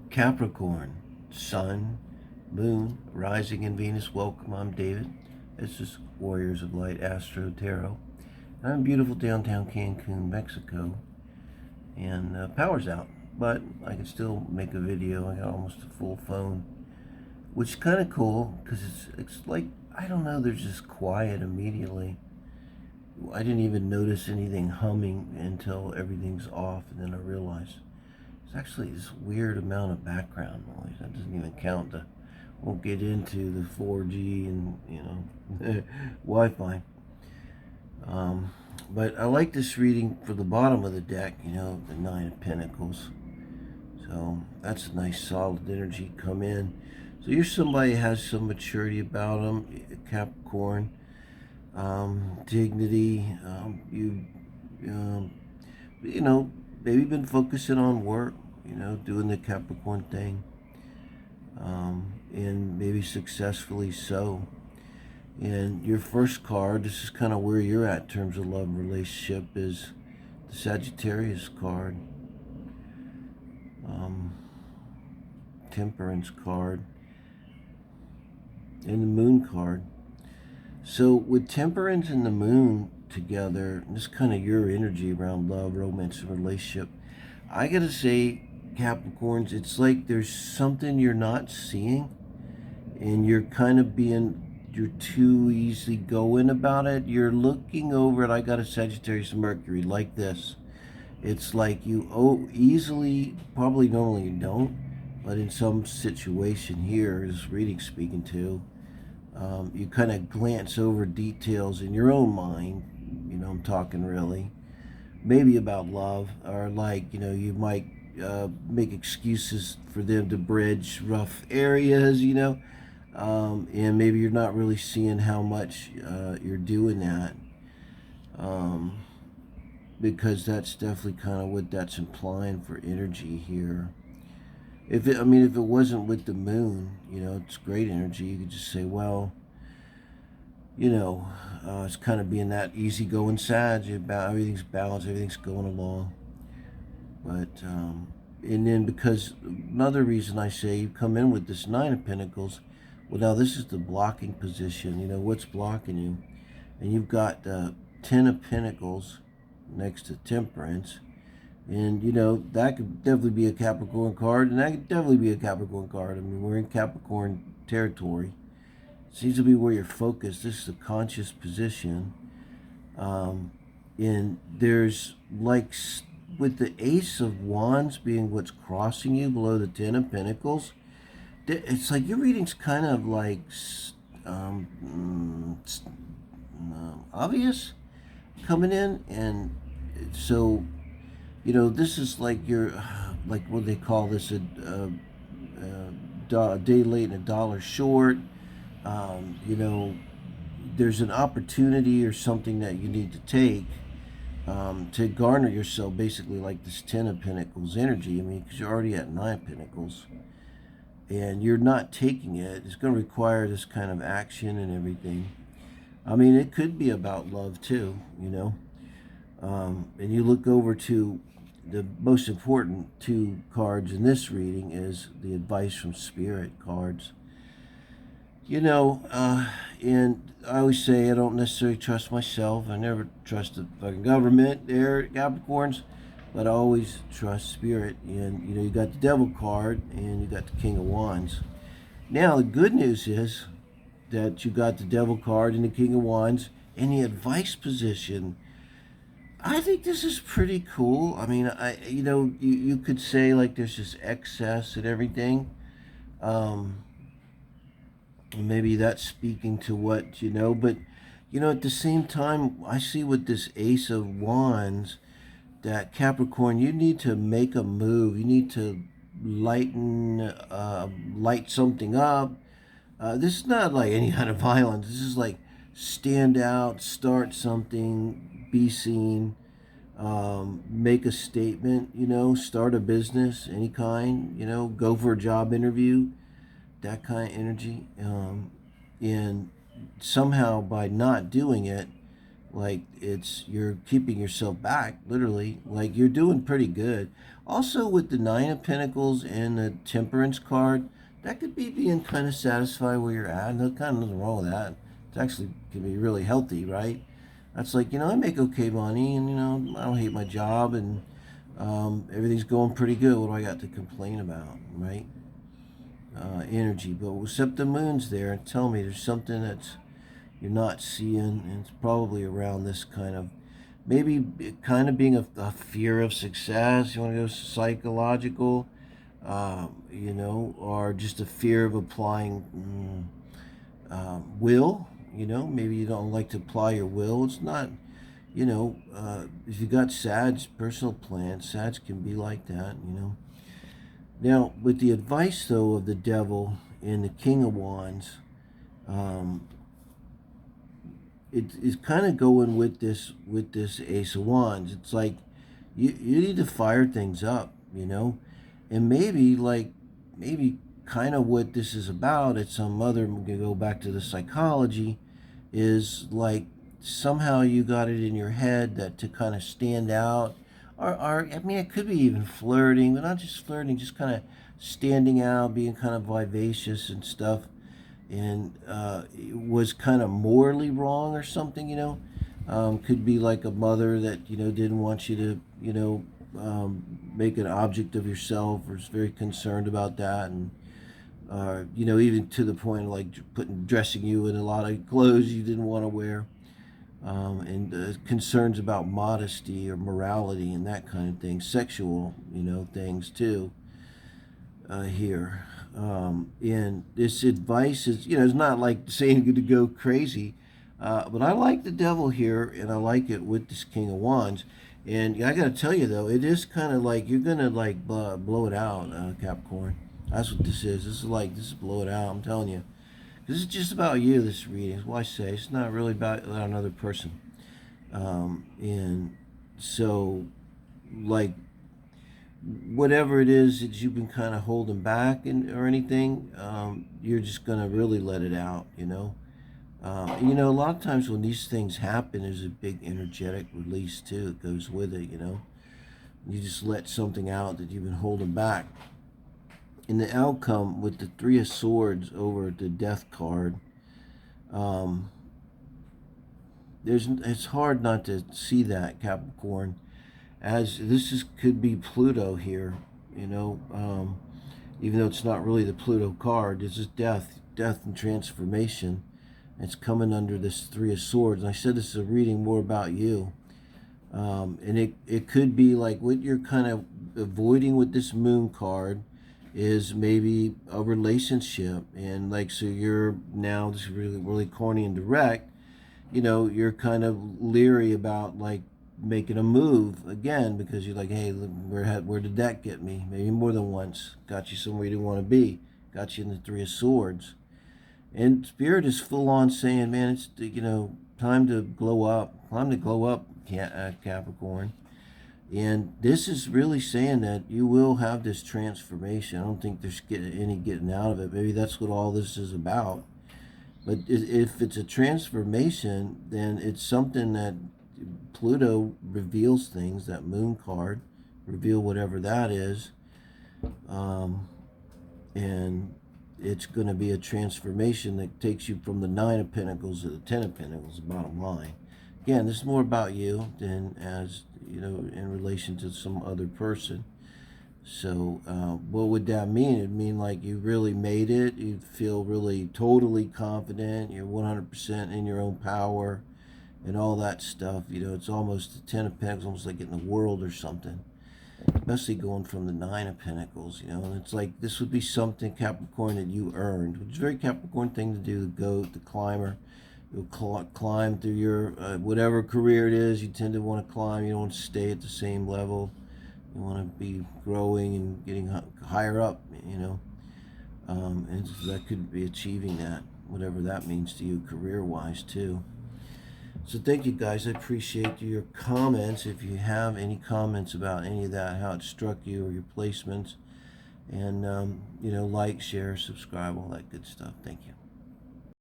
Capricorn, Sun, Moon, Rising in Venus. Welcome, I'm David. This is Warriors of Light Astro Tarot. I'm in beautiful downtown Cancun, Mexico, and power's out, but I can still make a video. I got almost a full phone, which is kind of cool because it's like, I don't know, there's just quiet immediately. I didn't even notice anything humming until everything's off, and then I realized it's actually this weird amount of background noise. That doesn't even count. Won't get into the 4G and Wi-Fi. But I like this reading for the bottom of the deck. The Nine of Pentacles. So that's a nice solid energy come in. So you're somebody who has some maturity about them, Capricorn. Dignity. Maybe been focusing on work, doing the Capricorn thing, and maybe successfully so. And your first card, this is kind of where you're at in terms of love relationship, is the Sagittarius card, Temperance card, and the Moon card. So with Temperance and the Moon together, this is kind of your energy around love, romance, and relationship. I gotta say, Capricorns, it's like there's something you're not seeing, and you're too easy going about it. You're looking over it. I got a Sagittarius and Mercury like this. It's like you easily, probably normally you don't, but in some situation here, this reading speaking to, you kind of glance over details in your own mind. I'm talking really, maybe about love, or you might make excuses for them to bridge rough areas, and maybe you're not really seeing how much you're doing that, because that's definitely kind of what that's implying for energy here. If it wasn't with the Moon, it's great energy. You could just say, well, it's kind of being that easygoing Sag. Everything's balanced, everything's going along. But, and then because another reason I say you come in with this Nine of Pentacles, well, now this is the blocking position. What's blocking you? And you've got Ten of Pentacles next to Temperance. And, that could definitely be a Capricorn card, and that could definitely be a Capricorn card. We're in Capricorn territory. It seems to be where you're focused. This is a conscious position. And there's, like, with the Ace of Wands being what's crossing you below the Ten of Pentacles, it's like your reading's kind of like obvious coming in. And so, this is like like what they call this, a day late and a dollar short. There's an opportunity or something that you need to take to garner yourself, basically, like this Ten of Pentacles energy. Because you're already at Nine of Pentacles, and you're not taking it. It's going to require this kind of action and everything. It could be about love too, and you look over to the most important two cards in this reading is the Advice from Spirit cards. And I always say I don't necessarily trust myself. I never trust the fucking government there, Capricorns, but I always trust Spirit. And, you got the Devil card and you got the King of Wands. Now, the good news is that you got the Devil card and the King of Wands in the advice position. I think this is pretty cool. You could say, like, there's this excess and everything. Maybe that's speaking to what, but, at the same time, I see with this Ace of Wands that Capricorn, you need to make a move. You need to light something up. This is not like any kind of violence. This is like stand out, start something, be seen, make a statement, start a business, any kind, go for a job interview, that kind of energy. And somehow by not doing it, like you're keeping yourself back, literally. Like, you're doing pretty good. Also, with the Nine of Pentacles and the Temperance card, that could be being kind of satisfied where you're at. And there's kind of nothing wrong with that. It actually can be really healthy, right? That's like, I make okay money, and, I don't hate my job, and everything's going pretty good. What do I got to complain about, right? Energy. But except the moon's there, and tell me there's something that's you're not seeing, and it's probably around this kind of, maybe kind of being a fear of success. You want to go psychological, or just a fear of applying will. Maybe you don't like to apply your will. It's not, if you got SAD's personal plan, SADS can be like that. Now, with the advice, though, of the devil and the King of Wands, it is kind of going with this Ace of Wands. It's like you need to fire things up, and maybe kind of what this is about. It's some other. I'm gonna go back to the psychology, is like somehow you got it in your head that to kind of stand out, or it could be even flirting, but not just flirting, just kind of standing out, being kind of vivacious and stuff. And it was kind of morally wrong or something, could be like a mother that, didn't want you to, make an object of yourself, or is very concerned about that. And, even to the point of like dressing you in a lot of clothes you didn't want to wear. And concerns about modesty or morality and that kind of thing, sexual, things too, here. And this advice is, it's not like saying to go crazy, but I like the devil here, and I like it with this King of Wands. And I got to tell you, though, it is kind of like you're going to like blow it out, Capricorn. That's what this is. This is blow it out, I'm telling you. This is just about you, this reading. That's why I say it's not really about another person. And so, like, whatever it is that you've been kind of holding back or anything, you're just going to really let it out, a lot of times when these things happen, there's a big energetic release too that goes with it. You just let something out that you've been holding back. In the outcome with the Three of Swords over the Death card, it's hard not to see that, Capricorn, as this could be Pluto here, even though it's not really the Pluto card. This is death and transformation. It's coming under this Three of Swords. And I said this is a reading more about you. And it could be like what you're kind of avoiding with this Moon card is maybe a relationship. And like, so you're now, this is really, really corny and direct, you're kind of leery about like making a move again, because you're like, hey, where did that get me? Maybe more than once. Got you somewhere you didn't want to be. Got you in the Three of Swords. And Spirit is full on saying, man, it's, time to glow up. Time to glow up, Capricorn. And this is really saying that you will have this transformation. I don't think there's any getting out of it. Maybe that's what all this is about. But if it's a transformation, then it's something that Pluto reveals things, that Moon card, reveal whatever that is. And it's going to be a transformation that takes you from the Nine of Pentacles to the Ten of Pentacles, bottom line. Again, this is more about you than as, in relation to some other person. So what would that mean? It'd mean like you really made it. You feel really totally confident. You're 100% in your own power and all that stuff. It's almost the Ten of Pentacles, almost like getting the world or something. Especially going from the Nine of Pentacles, and it's like this would be something, Capricorn, that you earned, which is a very Capricorn thing to do. The goat, the climber, you'll climb through your whatever career it is. You tend to want to climb. You don't want to stay at the same level. You want to be growing and getting higher up, and so that could be achieving that, whatever that means to you career-wise too. So thank you, guys. I appreciate your comments. If you have any comments about any of that, how it struck you or your placements, and like, share, subscribe, all that good stuff. Thank you.